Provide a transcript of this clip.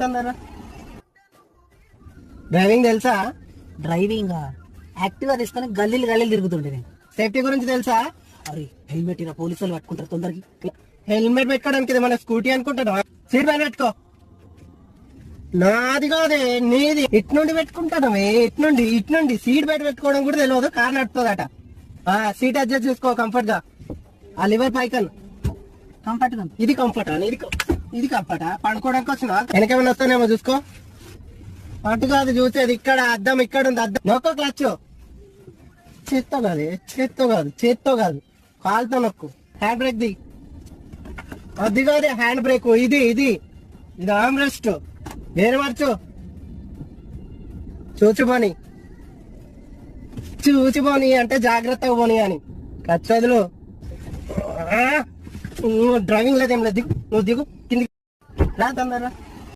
తొందరరా. Driving తెలుసా? Driving యాక్టివ్గా తీసుకొని గల్లీలు తిరుగుతుండే నేను. సేఫ్టీ గురించి తెలుసా? అరే హెల్మెట్ ఇలా పోలీసు వాళ్ళు పట్టుకుంటారు తొందరకి. హెల్మెట్ పెట్టుకోవడానికి ఇది మన స్కూటీ అనుకుంటాడు. సీట్ బెల్ట్ పెట్టుకో. నాది కాదే నీది. ఇటు నుండి పెట్టుకుంటాను, ఇటు నుండి సీట్ బెల్ట్ పెట్టుకోవడం కూడా తెలియదు. కార్ నడుపుతుందట. సీట్ అడ్జస్ట్ చేసుకో కంఫర్ట్ గా. ఆ లివర్ పైకన్ కంఫర్ట్ గా. ఇది కంఫర్టా? ఇది కంఫర్టా? పడుకోవడానికి వచ్చిన వెనకేమైనా వస్తానేమో చూసుకో. అటు కాదు చూసేది, ఇక్కడ అద్దం ఇక్కడ ఉంది. అద్దం నొక్కో క్లచ్. చేత్తో కాదు కాలుతో నొక్కు. Hand brake the. అది కాదు హ్యాండ్ బ్రేక్. ఇది ఆర్మ్ రెస్ట్. వేరే మార్చు. చూసి పోని అంటే జాగ్రత్తగా పోని అని. ఖచ్చితంగా డ్రైవింగ్ లేదేం లేదు. నువ్వు దిగు కిందికి రా తొందరరా.